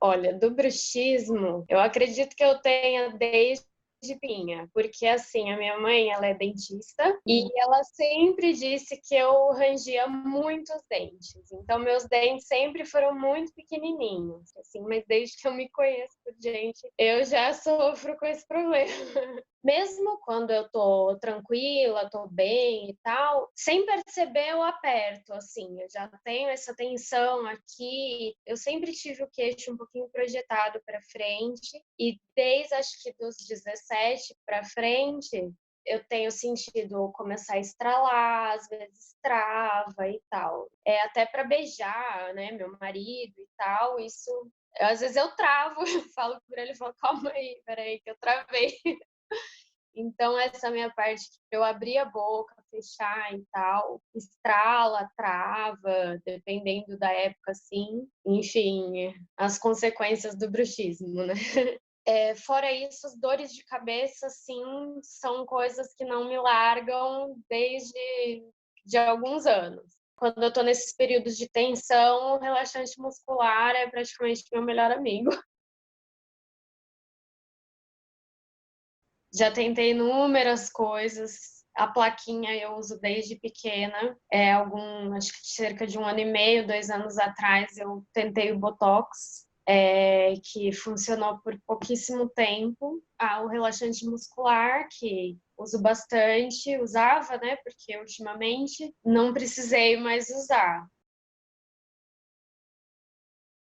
Olha, do bruxismo, eu acredito que eu tenha desde pequenininha, porque assim, a minha mãe, ela é dentista e ela sempre disse que eu rangia muito os dentes. Então, meus dentes sempre foram muito pequenininhos, assim, mas desde que eu me conheço por gente, eu já sofro com esse problema. Mesmo quando eu tô tranquila, tô bem e tal, sem perceber eu aperto, assim, eu já tenho essa tensão aqui, eu sempre tive o queixo um pouquinho projetado para frente e desde acho que dos 17 para frente, eu tenho sentido começar a estralar, às vezes trava e tal. É até para beijar, né, meu marido e tal, isso às vezes eu travo, eu falo por ele, eu falo, calma aí, peraí que eu travei. Então, essa minha parte que eu abrir a boca, fechar e tal, estrala, trava, dependendo da época, assim. Enfim, as consequências do bruxismo, né? Fora isso, as dores de cabeça, sim, são coisas que não me largam desde de alguns anos. Quando eu tô nesses períodos de tensão, o relaxante muscular é praticamente meu melhor amigo. Já tentei inúmeras coisas. A plaquinha eu uso desde pequena. Acho que cerca de 1 ano e meio, 2 anos atrás, eu tentei o Botox, que funcionou por pouquíssimo tempo. O relaxante muscular, que uso bastante, usava, né? Porque ultimamente não precisei mais usar.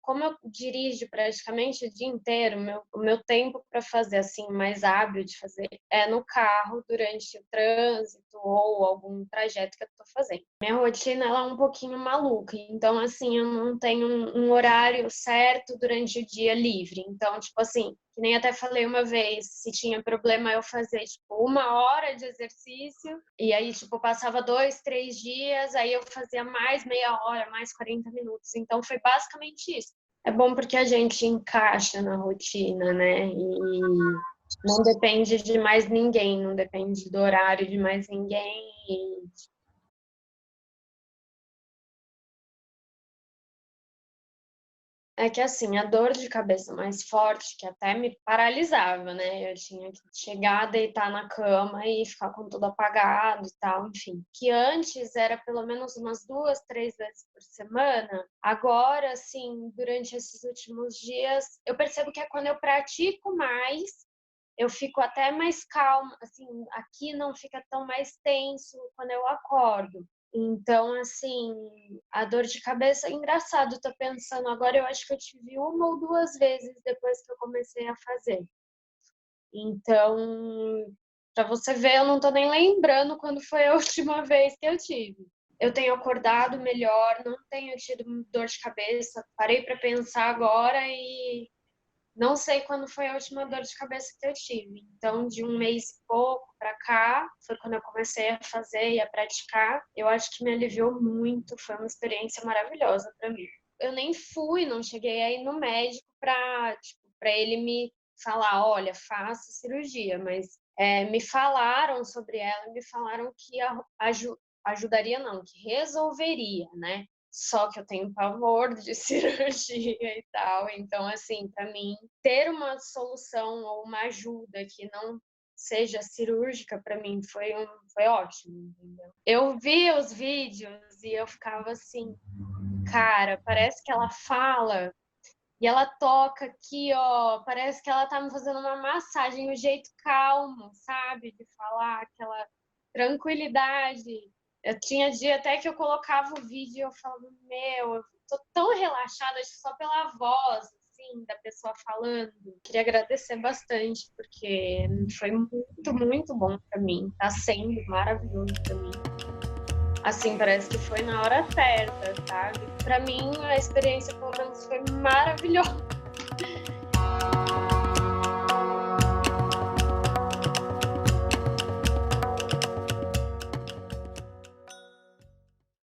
Como eu dirijo praticamente o dia inteiro, o meu tempo para fazer assim mais hábil de fazer é no carro durante o trânsito ou algum trajeto que eu estou fazendo. Minha rotina ela é um pouquinho maluca, então assim eu não tenho um horário certo durante o dia livre. Então tipo assim, que nem até falei uma vez, se tinha problema eu fazia tipo 1 hora de exercício e aí tipo passava 2, 3 dias, aí eu fazia mais meia hora, mais 40 minutos. Então foi basicamente isso. É bom porque a gente encaixa na rotina, né? E não depende de mais ninguém, não depende do horário de mais ninguém. É que assim, a dor de cabeça mais forte, que até me paralisava, né? Eu tinha que chegar, deitar na cama e ficar com tudo apagado e tal, enfim. Que antes era pelo menos umas 2, 3 vezes por semana. Agora, assim, durante esses últimos dias, eu percebo que é quando eu pratico mais, eu fico até mais calma, assim, aqui não fica tão mais tenso quando eu acordo. Então, assim, a dor de cabeça é engraçado, tô pensando agora, eu acho que eu tive 1 ou 2 vezes depois que eu comecei a fazer. Então, para você ver, eu não tô nem lembrando quando foi a última vez que eu tive. Eu tenho acordado melhor, não tenho tido dor de cabeça, parei para pensar agora e não sei quando foi a última dor de cabeça que eu tive. Então, de 1 mês e pouco para cá, foi quando eu comecei a fazer e a praticar. Eu acho que me aliviou muito, foi uma experiência maravilhosa para mim. Eu nem fui, não cheguei aí no médico para ele me falar, olha, faça cirurgia, mas me falaram sobre ela, me falaram que ajudaria não, que resolveria, né? Só que eu tenho pavor de cirurgia e tal, então assim, para mim, ter uma solução ou uma ajuda que não seja cirúrgica, para mim foi ótimo, entendeu? Eu via os vídeos e eu ficava assim, cara, parece que ela fala e ela toca aqui, ó, parece que ela tá me fazendo uma massagem, o jeito calmo, sabe, de falar, aquela tranquilidade. Eu tinha dia até que eu colocava o vídeo e eu falava, meu, eu tô tão relaxada, acho que só pela voz, assim, da pessoa falando. Queria agradecer bastante, porque foi muito, muito bom para mim. Tá sendo maravilhoso para mim. Assim, parece que foi na hora certa, sabe? Para mim, a experiência, pelo menos, foi maravilhosa.